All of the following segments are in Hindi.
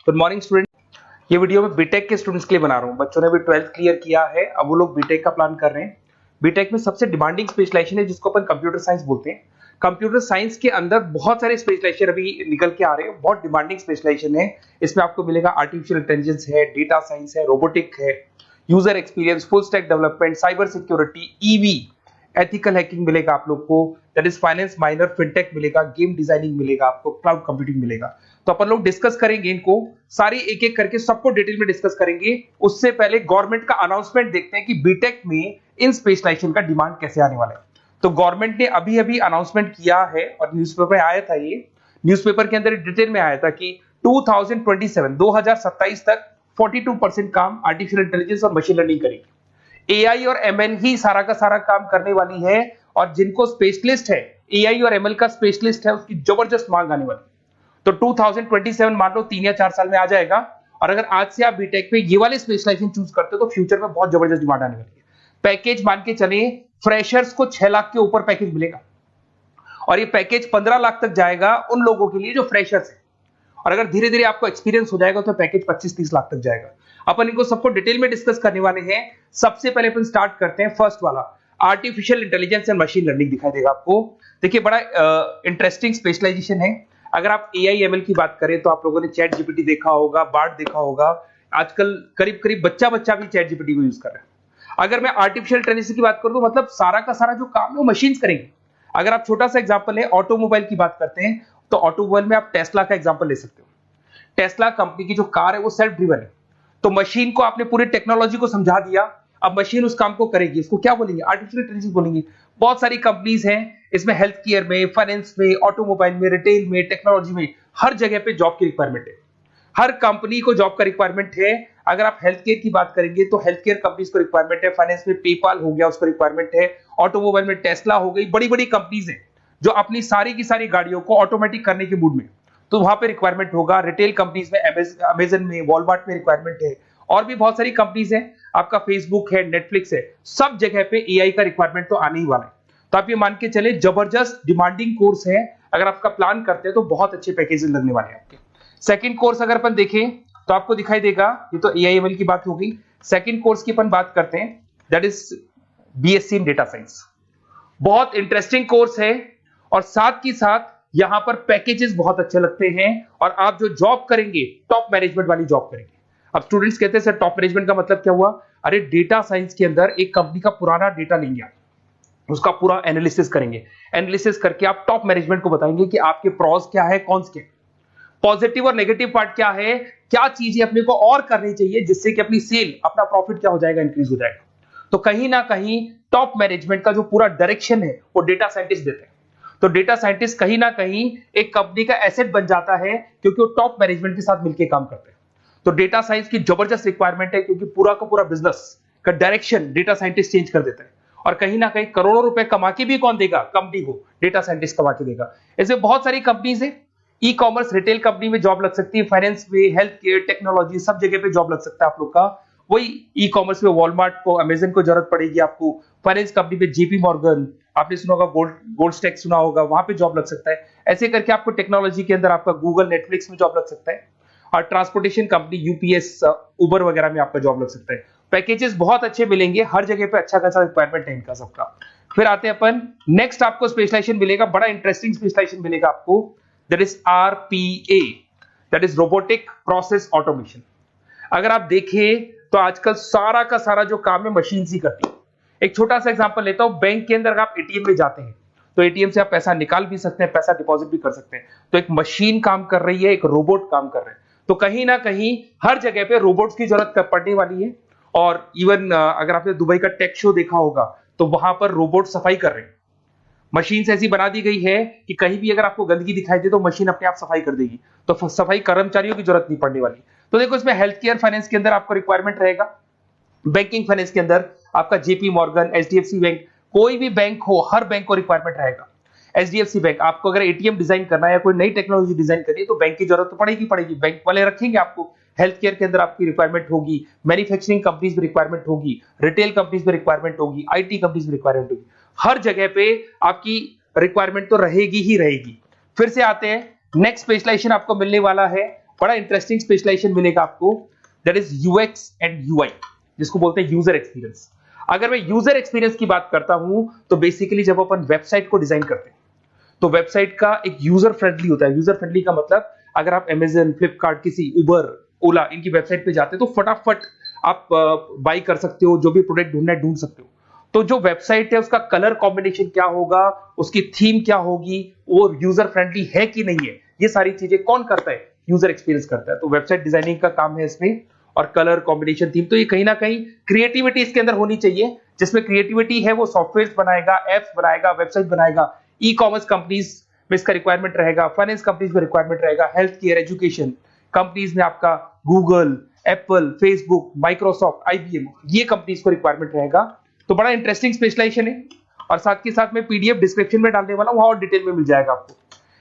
Good morning student. ये वीडियो मैं बीटेक के स्टूडेंट्स के लिए बना रहा हूँ। बच्चों ने भी 12th क्लियर किया है, अब वो लोग बीटेक का प्लान कर रहे हैं। बीटेक में सबसे डिमांडिंग स्पेशलाइजेशन है जिसको अपन कंप्यूटर साइंस बोलते हैं। कंप्यूटर साइंस के अंदर बहुत सारे स्पेशलाइजेशन अभी निकल के आ रहे हैं, बहुत डिमांडिंग स्पेशलाइजेशन है। इसमें आपको मिलेगा आर्टिफिशियल इंटेलिजेंस है, डेटा साइंस है, रोबोटिक है, user experience, full stack development, cyber security, EV, ethical hacking मिलेगा आप लोग को, that is finance minor, fintech मिलेगा, गेम डिजाइनिंग मिलेगा, आपको क्लाउड कंप्यूटिंग मिलेगा। तो अपन लोग डिस्कस करेंगे इनको सारी एक एक करके, सबको डिटेल में डिस्कस करेंगे। उससे पहले गवर्नमेंट का अनाउंसमेंट देखते हैं कि बीटेक में इन स्पेशलाइजेशन का डिमांड कैसे आने वाला है। तो गवर्नमेंट ने अभी अभी अनाउंसमेंट किया है और न्यूज़पेपर में आया था, ये न्यूज़पेपर के अंदर डिटेल में आया था कि 2027 तक 42% काम आर्टिफिशियल इंटेलिजेंस और मशीन लर्निंग करेगी। एआई और एमएल ही सारा का सारा काम करने वाली है, और जिनको स्पेशलिस्ट है, एआई और एमएल का स्पेशलिस्ट है, उसकी जबरदस्त मांग आने वाली। तो 2027 मान लो 3 या 4 साल में आ जाएगा। और अगर आज से आप बीटेक में ये वाले स्पेशलाइजेशन चूज करते हो तो फ्यूचर में बहुत जबरदस्त डिमांड आने वाली है। पैकेज मान के चले, फ्रेशर्स को 6 लाख के ऊपर पैकेज मिलेगा, और ये पैकेज 15 लाख तक जाएगा उन लोगों के लिए जो फ्रेशर्स है। और अगर धीरे धीरे आपको एक्सपीरियंस हो जाएगा तो पैकेज 25-30 लाख तक जाएगा। अपन इनको सबको डिटेल में डिस्कस करने वाले हैं। सबसे पहले अपन स्टार्ट करते हैं फर्स्ट वाला, artificial intelligence and machine learning दिखाई देगा आपको। देखिए बड़ा इंटरेस्टिंग स्पेशलाइजेशन है। अगर आप एआई एमएल की बात करें तो आप लोगों ने चैट जीपीटी देखा होगा, बार्ड देखा होगा। आजकल करीब करीब बच्चा भी चैट जीपीटी को यूज कर रहा है। अगर मैं आर्टिफिशियल इंटेलिजेंस की बात करूं तो मतलब सारा का सारा जो काम है वो मशीन्स करेंगे। अगर आप छोटा सा एग्जांपल है, ऑटोमोबाइल की बात करते हैं तो ऑटोमोबाइल में आप टेस्ला का एग्जांपल ले सकते हो। टेस्ला कंपनी की जो कार है वो सेल्फ ड्रिवन है। तो मशीन को आपने पूरी टेक्नोलॉजी को समझा दिया, अब मशीन उस काम को करेगी। इसको क्या बोलेंगे? आर्टिफिशियल इंटेलिजेंस बोलेंगे। बहुत सारी कंपनीज हैं इसमें, हेल्थ केयर में, फाइनेंस में, ऑटोमोबाइल में, रिटेल में, टेक्नोलॉजी में, हर जगह पे जॉब की रिक्वायरमेंट है। हर कंपनी को जॉब का रिक्वायरमेंट है। अगर आप हेल्थ केयर की बात करेंगे तो हेल्थ केयर कंपनीज को रिक्वायरमेंट है, फाइनेंस में पेपाल हो गया उसको रिक्वायरमेंट है, ऑटोमोबाइल में टेस्ला हो गई, बड़ी बड़ी कंपनीज हैं जो अपनी सारी की सारी गाड़ियों को ऑटोमेटिक करने के मूड में, तो वहां पे रिक्वायरमेंट होगा। रिटेल कंपनीज में अमेजन में, वॉलमार्ट में रिक्वायरमेंट है, और भी बहुत सारी कंपनीज हैं, आपका फेसबुक है, नेटफ्लिक्स है, सब जगह पे एआई का रिक्वायरमेंट तो आने ही वाला है। तो आप ये मान के चले जबरदस्त डिमांडिंग कोर्स है। अगर आपका प्लान करते हैं तो बहुत अच्छे पैकेजेस लगने वाले हैं आपके। सेकंड कोर्स अगर अपन देखें तो आपको दिखाई देगा, ये तो एआई एमएल की बात हो गई। सेकंड कोर्स की अपन बात करते हैं, that is BSc in data science. बहुत इंटरेस्टिंग कोर्स है, और साथ ही साथ यहां पर पैकेजेस बहुत अच्छे लगते हैं, और आप जो जॉब करेंगे टॉप मैनेजमेंट वाली जॉब करेंगे। अब स्टूडेंट्स कहते हैं सर टॉप मैनेजमेंट का मतलब क्या हुआ? अरे डेटा साइंस के अंदर एक कंपनी का पुराना डेटा लेंगे आप, उसका पूरा एनालिसिस करेंगे, एनालिसिस करके आप टॉप मैनेजमेंट को बताएंगे कि आपके प्रॉस क्या है, कॉन्स क्या है, पॉजिटिव और नेगेटिव पार्ट क्या है, क्या चीजें अपने को और करनी चाहिए जिससे कि अपनी सेल, अपना प्रॉफिट क्या हो जाएगा, इंक्रीज हो जाएगा। तो कहीं ना कहीं टॉप मैनेजमेंट का जो पूरा डायरेक्शन है वो डेटा साइंटिस्ट देते हैं। तो डेटा साइंटिस्ट कहीं ना कहीं एक कंपनी का एसेट बन जाता है, क्योंकि वो टॉप मैनेजमेंट के साथ मिलकर काम करते हैं। तो डेटा साइंस की जबरदस्त रिक्वायरमेंट है, क्योंकि पूरा का पूरा बिजनेस का डायरेक्शन डेटा साइंटिस्ट चेंज कर देता है। और कहीं ना कहीं करोड़ों रुपए कमा के भी कौन देगा? कंपनी को डेटा साइंटिस्ट कमा के देगा। ऐसे बहुत सारी कंपनीज है, ई कॉमर्स, रिटेल कंपनी में जॉब लग सकती है, फाइनेंस में, हेल्थ केयर, टेक्नोलॉजी, सब जगह पे जॉब लग सकता है आप लोग का। वही ई कॉमर्स में वॉलमार्ट को, अमेजन को जरूरत पड़ेगी आपको। फाइनेंस कंपनी पे जेपी मॉर्गन, आपने सुना होगा, गोल्ड स्टैक सुना होगा, वहां पे जॉब लग सकता है। ऐसे करके आपको टेक्नोलॉजी के अंदर आपका गूगल, नेटफ्लिक्स में जॉब लग सकता है। और ट्रांसपोर्टेशन कंपनी यूपीएस, उबर वगैरह में आपका जॉब लग सकता है। पैकेजेस बहुत अच्छे मिलेंगे, हर जगह पे अच्छा खासा रिक्वायरमेंट है इनका सबका। फिर आते हैं अपन नेक्स्ट, आपको स्पेशलाइजेशन मिलेगा, बड़ा इंटरेस्टिंग स्पेशलाइजेशन मिलेगा आपको, that is RPA, that is robotic process automation. अगर आप देखें तो आजकल सारा का सारा जो काम है मशीन ही करती है। एक छोटा सा एग्जांपल लेता हूं, बैंक के अंदर आप एटीएम में जाते हैं तो एटीएम से आप पैसा निकाल भी सकते हैं, पैसा डिपॉजिट भी कर सकते हैं। तो एक मशीन काम कर रही है, एक रोबोट काम कर रहे हैं। तो कहीं ना कहीं हर जगह पे रोबोट्स की जरूरत पड़ने वाली है। और इवन अगर आपने दुबई का टेक शो देखा होगा तो वहां पर रोबोट सफाई कर रहे हैं। मशीन ऐसी बना दी गई है कि कहीं भी अगर आपको गंदगी दिखाई दे तो मशीन अपने आप सफाई कर देगी, तो सफाई कर्मचारियों की जरूरत नहीं पड़ने वाली। तो देखो इसमें हेल्थ केयर, फाइनेंस के अंदर आपको रिक्वायरमेंट रहेगा, बैंकिंग फाइनेंस के अंदर आपका जेपी मॉर्गन, एचडीएफसी बैंक, कोई भी बैंक हो, हर बैंक को रिक्वायरमेंट रहेगा। एचडीएफसी बैंक, आपको अगर एटीएम डिजाइन करना है या कोई नई टेक्नोलॉजी डिजाइन करनी है तो बैंक की जरूरत तो पड़ेगी, बैंक वाले रखेंगे आपको। हेल्थ केयर के अंदर आपकी रिक्वायरमेंट होगी, मैन्युफैक्चरिंग कंपनीज में रिक्वायरमेंट होगी, रिटेल कंपनीज में रिक्वायरमेंट होगी, आईटी कंपनीज में रिक्वायरमेंट होगी। हर जगह पे आपकी रिक्वायरमेंट तो रहेगी ही रहेगी। फिर से आते हैं, नेक्स्ट स्पेशलाइजेशन आपको मिलने वाला है बड़ा इंटरेस्टिंग स्पेशलाइजेशन मिलेगा आपको, that is UX and UI, जिसको बोलते हैं यूजर एक्सपीरियंस। अगर मैं यूजर एक्सपीरियंस की बात करता हूं तो बेसिकली जब अपन वेबसाइट को डिजाइन करते हैं तो वेबसाइट का एक यूजर फ्रेंडली होता है। यूजर फ्रेंडली का मतलब अगर आप अमेजन, फ्लिपकार्ट, किसी उबर, ओला इनकी वेबसाइट पे जाते हैं तो फटाफट आप बाई कर सकते हो, जो भी प्रोडक्ट ढूंढना है ढूंढ सकते हो। तो जो वेबसाइट है उसका कलर कॉम्बिनेशन क्या होगा, उसकी थीम क्या होगी, वो यूजर फ्रेंडली है कि नहीं है, ये सारी चीजें कौन करता है, यूजर एक्सपीरियंस करता है। तो वेबसाइट डिजाइनिंग का काम है इसमें, और कलर कॉम्बिनेशन, थीम। तो ये कहीं ना कहीं क्रिएटिविटी इसके अंदर होनी चाहिए। जिसमें क्रिएटिविटी है वो सॉफ्टवेयर बनाएगा, एप्स बनाएगा, वेबसाइट बनाएगा। ई कॉमर्स कंपनीज में इसका रिक्वायरमेंट रहेगा, फाइनेंस कंपनीज में रिक्वायरमेंट रहेगा, हेल्थ केयर, एजुकेशन कंपनीज में आपका Google, Apple, Facebook, Microsoft, IBM, ये कंपनीज को रिक्वायरमेंट रहेगा। तो बड़ा इंटरेस्टिंग स्पेशलाइजेशन है। और साथ के साथ में पीडीएफ डिस्क्रिप्शन में डालने वाला हूं, और डिटेल में मिल जाएगा आपको।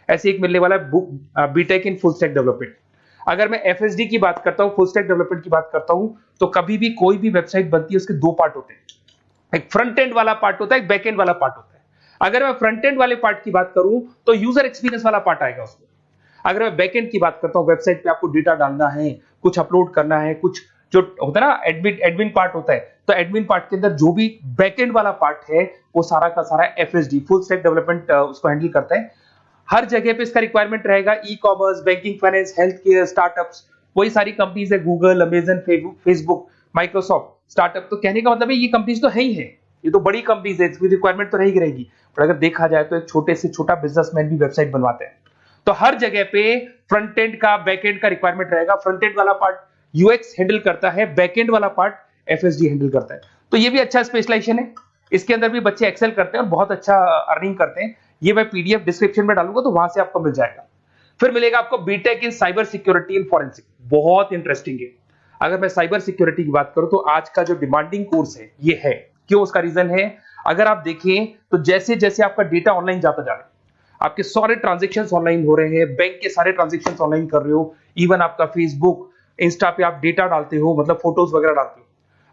ऐसे एक मिलने वाला है book, BTech in full stack development. अगर मैं एफएसडी की बात करता हूं, फुल स्टैक डेवलपमेंट की बात करता हूं, तो कभी भी कोई भी वेबसाइट बनती है उसके दो पार्ट होते हैं, एक फ्रंट एंड वाला पार्ट होता है, एक बैक एंड वाला पार्ट होता है। अगर मैं फ्रंट एंड वाले पार्ट की बात करूं तो यूजर एक्सपीरियंस वाला पार्ट आएगा उसमें। अगर मैं बैक एंड की बात करता हूं, वेबसाइट पे आपको डेटा डालना है, कुछ अपलोड करना है, कुछ जो होता है ना एडमिन पार्ट होता है, तो एडमिन पार्ट के अंदर जो भी बैक एंड वाला पार्ट है वो सारा का सारा एफएसडी, फुल स्टैक डेवलपमेंट, उसको हैंडल करता है। हर जगह पे इसका रिक्वायरमेंट रहेगा। E commerce, banking, finance, health care, startups, वही सारी कंपनीज है, Google, Amazon, Facebook, Microsoft, startup. तो कहने का मतलब है ये कंपनीज तो है ही है, ये तो बड़ी कंपनीज है, इसकी रिक्वायरमेंट तो रहेगी। पर अगर देखा जाए तो एक छोटे से छोटा बिजनेसमैन भी वेबसाइट बनवाते हैं। तो हर जगह पे फ्रंट एंड का, बैक एंड का रिक्वायरमेंट रहेगा। फ्रंट एंड वाला पार्ट यूएक्स हैंडल करता है, बैक एंड वाला पार्ट एफएसडी हैंडल करता है। तो ये भी अच्छा स्पेशलाइजेशन है। इसके अंदर भी बच्चे एक्सेल करते हैं और बहुत अच्छा अर्निंग करते हैं। ये मैं पीडीएफ डिस्क्रिप्शन में डालूंगा तो वहां से आपको मिल जाएगा। फिर मिलेगा आपको BTech in cyber security and forensic, बहुत इंटरेस्टिंग है। अगर मैं साइबर सिक्योरिटी की बात करूं तो आज का जो डिमांडिंग कोर्स है ये है। क्यों? उसका रीजन है, अगर आप देखें तो जैसे जैसे आपका डेटा ऑनलाइन जाता जा रहा है, आपके सारे ट्रांजेक्शन्स ऑनलाइन हो रहे हैं, बैंक के सारे ट्रांजेक्शन्स ऑनलाइन कर रहे हो, इवन आपका फेसबुक, इंस्टा पे आप डेटा डालते हो, मतलब फोटोज वगैरह डालते हो।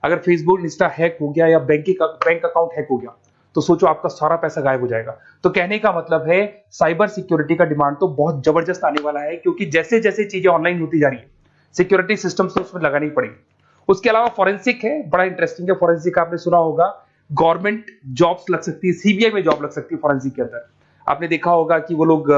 अगर फेसबुक, इंस्टा हैक हो गया या बैंक अकाउंट हैक हो गया तो सोचो आपका सारा पैसा गायब हो जाएगा। तो कहने का मतलब है साइबर सिक्योरिटी का डिमांड तो बहुत जबरदस्त आने वाला है, क्योंकि जैसे जैसे चीजें ऑनलाइन होती जा रही है सिक्योरिटी सिस्टम्स तो उसमें लगानी पड़ेगी। उसके अलावा फॉरेंसिक है, बड़ा इंटरेस्टिंग है। फॉरेंसिक आपने सुना होगा, गवर्नमेंट जॉब्स लग सकती है, सीबीआई में जॉब लग सकती है फॉरेंसिक के अंदर। आपने देखा होगा कि वो लोग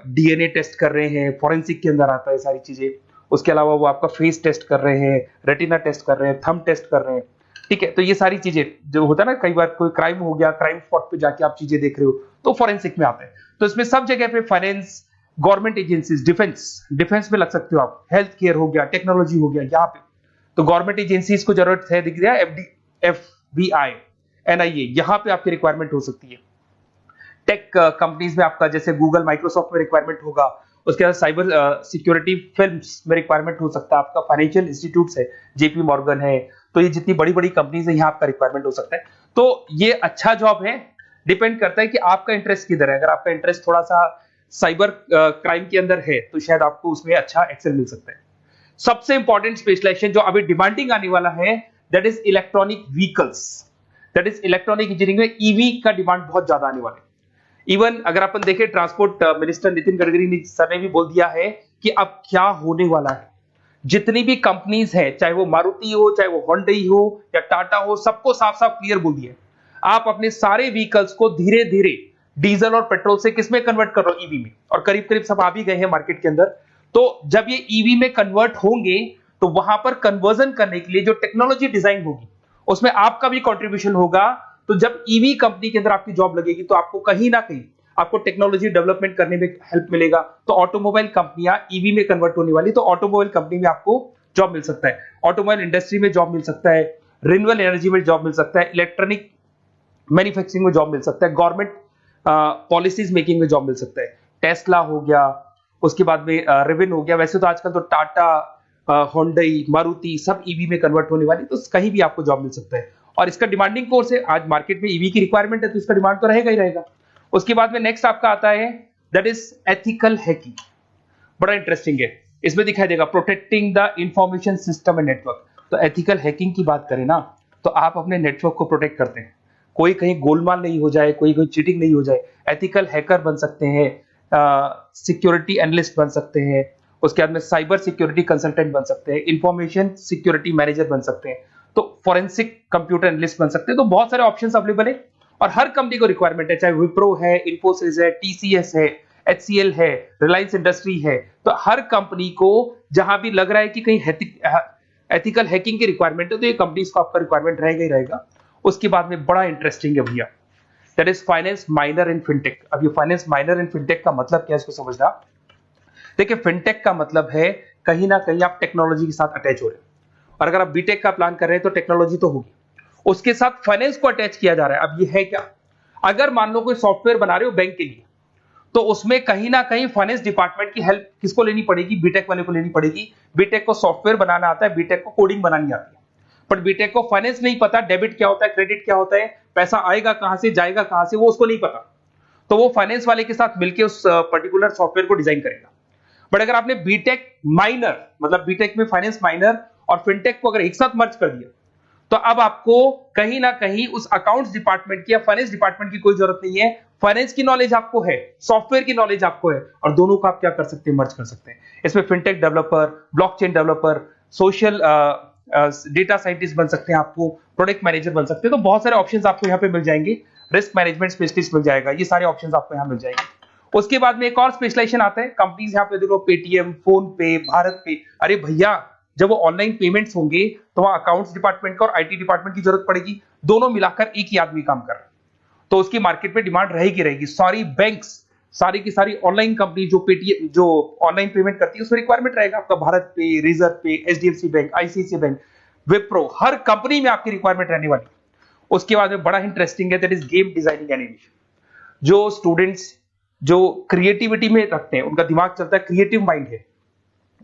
डीएनए टेस्ट कर रहे हैं, फॉरेंसिक के अंदर आता है सारी चीजें। उसके अलावा वो आपका फेस टेस्ट कर रहे हैं, रेटिना टेस्ट कर रहे हैं, थंब टेस्ट कर रहे हैं। ठीक है, तो ये सारी चीजें जो होता है ना, कई बार कोई क्राइम हो गया, क्राइम स्पॉट पे जाके आप चीजें देख रहे हो तो फॉरेंसिक में आते हैं। तो इसमें सब जगह पे फाइनेंस, गवर्नमेंट एजेंसीज, डिफेंस में लग सकते हो आप, हेल्थ केयर हो गया, टेक्नोलॉजी हो गया, यहाँ पे तो गवर्नमेंट एजेंसीज को जरूरत है, दिख रहा है, एफबीआई, एनआईए, यहाँ पे आपकी रिक्वायरमेंट हो सकती है। टेक कंपनीज में आपका जैसे गूगल, माइक्रोसॉफ्ट में रिक्वायरमेंट होगा। उसके बाद साइबर सिक्योरिटी फिल्म्स में रिक्वायरमेंट हो सकता है आपका, फाइनेंशियल इंस्टीट्यूट्स है, जेपी मॉर्गन है, तो ये जितनी बड़ी बड़ी कंपनीज है यहाँ आपका रिक्वायरमेंट हो सकता है। तो ये अच्छा जॉब है, डिपेंड करता है कि आपका इंटरेस्ट किधर है। अगर आपका इंटरेस्ट थोड़ा सा साइबर क्राइम के अंदर है तो शायद आपको उसमें अच्छा एक्सेल मिल सकता है। सबसे इंपॉर्टेंट स्पेशलाइजेशन जो अभी डिमांडिंग आने वाला है, that is electronic vehicles, that is electronic engineering में ईवी का डिमांड बहुत ज्यादा आने वाला है। इवन अगर अपन देखें, transport minister Nitin Gadkari sir ने भी बोल दिया है कि अब क्या होने वाला है, जितनी भी कंपनीज है, चाहे वो मारुति हो, चाहे वो होंडई हो या टाटा हो, सबको साफ साफ क्लियर बोल दिया, आप अपने सारे व्हीकल्स को धीरे धीरे डीजल और पेट्रोल से किसमें कन्वर्ट कर रहे हो, ईवी में। और करीब करीब सब आ भी गए हैं मार्केट के अंदर। तो जब ये ईवी में कन्वर्ट होंगे तो वहां पर कन्वर्जन करने के लिए जो टेक्नोलॉजी डिजाइन होगी उसमें आपका भी कंट्रीब्यूशन होगा। तो जब ईवी कंपनी के अंदर आपकी जॉब लगेगी तो आपको कहीं ना कहीं आपको टेक्नोलॉजी डेवलपमेंट करने में हेल्प मिलेगा। तो ऑटोमोबाइल कंपनियां ईवी में कन्वर्ट होने वाली, तो ऑटोमोबाइल कंपनी में आपको जॉब मिल सकता है, ऑटोमोबाइल इंडस्ट्री में जॉब मिल सकता है, रिन्यूएबल एनर्जी में जॉब मिल सकता है, इलेक्ट्रॉनिक मैन्युफैक्चरिंग में जॉब मिल सकता है, गवर्नमेंट पॉलिसीज मेकिंग में जॉब मिल सकता है, टेस्ला हो गया, उसके बाद में रिविन हो गया। वैसे तो आजकल तो टाटा, होंडई, मारुति सब ईवी में कन्वर्ट होने वाली, तो कहीं भी आपको जॉब मिल सकता है। और इसका डिमांडिंग कोर्स है, आज मार्केट में ईवी की रिक्वायरमेंट है तो इसका डिमांड तो रहेगा ही रहेगा। उसके बाद में नेक्स्ट आपका आता है, दैट इज एथिकल हैकिंग, बड़ा इंटरेस्टिंग है। इसमें दिखाई देगा protecting the information system and network. तो एथिकल हैकिंग की बात करें ना, तो आप अपने नेटवर्क को प्रोटेक्ट करते हैं, कोई कहीं गोलमाल नहीं हो जाए, कोई चीटिंग नहीं हो जाए। एथिकल हैकर बन सकते हैं, सिक्योरिटी एनालिस्ट बन सकते हैं, उसके बाद में साइबर सिक्योरिटी कंसल्टेंट बन सकते हैं, इंफॉर्मेशन सिक्योरिटी मैनेजर बन सकते हैं, तो फॉरेंसिक कंप्यूटर एनालिस्ट बन सकते हैं। तो बहुत सारे ऑप्शंस अवेलेबल है और हर कंपनी को रिक्वायरमेंट है, चाहे विप्रो है, इन्फोसिस है, टीसीएस है, एचसीएल है, रिलायंस इंडस्ट्री है। तो हर कंपनी को जहां भी लग रहा है कि कहीं एथिकल हैकिंग की रिक्वायरमेंट है तो ये कंपनीज को आपका रिक्वायरमेंट रहेगा ही रहेगा। उसके बाद में बड़ा इंटरेस्टिंग है भैया, that is finance minor in fintech. अब ये फाइनेंस माइनर इन फिनटेक का मतलब क्या है इसको समझना। देखिए फिनटेक का मतलब है कहीं ना कहीं आप टेक्नोलॉजी के साथ अटैच हो रहे हो, और अगर आप बीटेक का प्लान कर रहे हैं तो टेक्नोलॉजी तो होगी, उसके साथ फाइनेंस को अटैच किया जा रहा है। अब ये है क्या, अगर मान लो कोई सॉफ्टवेयर बना रहे हो बैंक के लिए, तो उसमें कहीं ना कहीं फाइनेंस डिपार्टमेंट की हेल्प किसको लेनी पड़ेगी, बीटेक वाले को लेनी पड़ेगी। बीटेक को सॉफ्टवेयर बनाना आता है, बीटेक को कोडिंग बनानी आती है, बट बीटेक को फाइनेंस नहीं पता, डेबिट क्या होता है, क्रेडिट क्या होता है, पैसा आएगा कहां से जाएगा कहां से, वो उसको नहीं पता। तो वो फाइनेंस वाले के साथ मिलकर उस पर्टिकुलर सॉफ्टवेयर को डिजाइन करेगा। बट अगर आपने बीटेक माइनर मतलब बीटेक में फाइनेंस माइनर और फिनटेक को अगर एक साथ मर्ज कर दिया, तो अब आपको कहीं ना कहीं उस अकाउंट्स डिपार्टमेंट की या फाइनेंस डिपार्टमेंट की कोई जरूरत नहीं है। फाइनेंस की नॉलेज आपको है, सॉफ्टवेयर की नॉलेज आपको है, और दोनों को आप क्या कर सकते हैं, मर्ज कर सकते हैं। इसमें fintech developer, blockchain developer, social data scientist बन सकते हैं, आपको प्रोडक्ट मैनेजर बन सकते हैं। तो बहुत सारे ऑप्शंस आपको यहाँ पे मिल जाएंगे, रिस्क मैनेजमेंट स्पेशलिस्ट मिल जाएगा, ये सारे ऑप्शंस आपको यहाँ मिल जाएंगे। उसके बाद में एक और स्पेशलाइजेशन आता है, कंपनीज यहाँ पे देखो पेटीएम, फोन पे, भारत पे। अरे भैया जब वो ऑनलाइन पेमेंट्स होंगे तो वहां अकाउंट्स डिपार्टमेंट का और आईटी डिपार्टमेंट की जरूरत पड़ेगी, दोनों मिलाकर एक ही आदमी काम कर रहा है, तो उसकी मार्केट में डिमांड रहेगी रहेगी। सारी बैंक्स, सारी की सारी ऑनलाइन कंपनी जो पेटीएम जो ऑनलाइन पेमेंट करती है उसमें रिक्वायरमेंट रहेगा आपका, भारत पे, Razorpay, HDFC bank, ICICI bank, Wipro, हर कंपनी में आपकी रिक्वायरमेंट रहने वाली। उसके बाद में बड़ा इंटरेस्टिंग है, that is game designing animation. जो स्टूडेंट्स जो क्रिएटिविटी में रखते हैं, उनका दिमाग चलता है, क्रिएटिव माइंड है,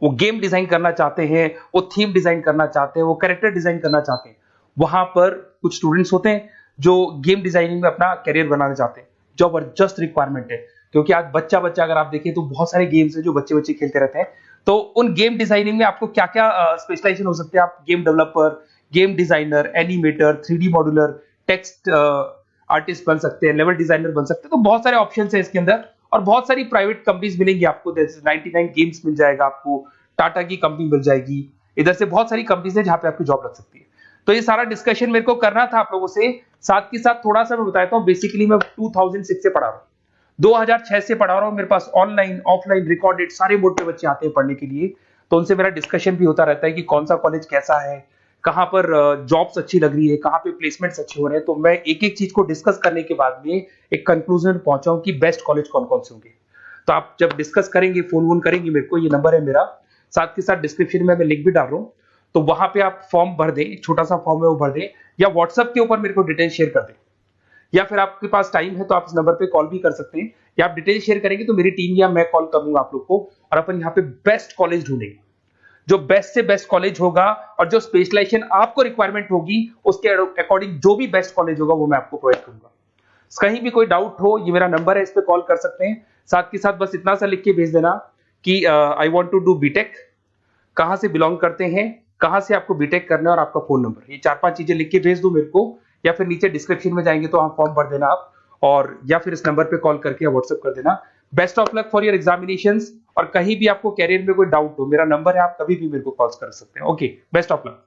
वो गेम डिजाइन करना चाहते हैं, वो थीम डिजाइन करना चाहते हैं, वो कैरेक्टर डिजाइन करना चाहते हैं, वहां पर कुछ स्टूडेंट्स होते हैं जो गेम डिजाइनिंग में अपना करियर बनाना चाहते हैं। जबरदस्त रिक्वायरमेंट है, क्योंकि आज बच्चा बच्चा अगर आप देखें तो बहुत सारे गेम्स हैं जो बच्चे बच्चे खेलते रहते हैं। तो उन गेम डिजाइनिंग में आपको क्या क्या स्पेशलाइजेशन हो सकते हैं, आप game developer, game designer, animator, 3D modular, text artist बन सकते हैं, लेवल डिजाइनर बन सकते हैं। तो बहुत सारे ऑप्शन है इसके अंदर, और बहुत सारी प्राइवेट कंपनीज मिलेंगी आपको, जैसे 99 गेम्स मिल जाएगा आपको, टाटा की कंपनी मिल जाएगी, इधर से बहुत सारी कंपनीज है जहां पे आपकी जॉब लग सकती है। तो ये सारा डिस्कशन मेरे को करना था आप लोगों से, साथ के साथ थोड़ा सा मैं बताता हूँ। बेसिकली मैं 2006 से पढ़ा रहा हूँ, 2006 से पढ़ा रहा हूँ, मेरे पास ऑनलाइन ऑफलाइन रिकॉर्डेड सारे मोड पे बच्चे आते हैं पढ़ने के लिए, तो उनसे मेरा डिस्कशन भी होता रहता है कि कौन सा कॉलेज कैसा है, कहाँ पर जॉब्स अच्छी लग रही है, कहाँ पे प्लेसमेंट्स अच्छे हो रहे हैं। तो मैं एक एक चीज को डिस्कस करने के बाद में एक कंक्लूजन पहुंचा हूं कि बेस्ट कॉलेज कौन कौन से होंगे। तो आप जब डिस्कस करेंगे, फोन वोन करेंगे मेरे को, ये नंबर है मेरा, साथ के साथ डिस्क्रिप्शन में मैं लिंक भी डाल रहा हूँ, तो वहां पे आप फॉर्म भर दें, एक छोटा सा फॉर्म है वो भर दें, या व्हाट्सएप के ऊपर मेरे को डिटेल शेयर कर दें, या फिर आपके पास टाइम है तो आप इस नंबर पे कॉल भी कर सकते हैं, या आप डिटेल शेयर करेंगे तो मेरी टीम या मैं कॉल करूंगा आप लोग को, और अपन यहाँ पे बेस्ट कॉलेज ढूंढेंगे, जो बेस्ट से बेस्ट कॉलेज होगा, और जो स्पेशलाइजेशन आपको रिक्वायरमेंट होगी उसके अकॉर्डिंग जो भी बेस्ट कॉलेज होगा वो मैं आपको प्रोवाइड करूंगा। कहीं भी कोई डाउट हो, ये मेरा नंबर है, इस पे कॉल कर सकते हैं। साथ के साथ बस इतना सा लिख के भेज देना कि I want to do BTech, कहां से बिलोंग करते हैं, कहां से आपको बीटेक करना है, और आपका फोन नंबर, ये 4-5 चीजें लिख के भेज दो मेरे को, या फिर नीचे डिस्क्रिप्शन में जाएंगे तो वहां फॉर्म भर देना आप, और या फिर इस नंबर पे कॉल करके या व्हाट्सएप कर देना। Best of luck for your examinations, और कहीं भी आपको कैरियर में कोई डाउट हो, मेरा नंबर है, आप कभी भी मेरे को कॉल कर सकते हैं। Okay, best of luck.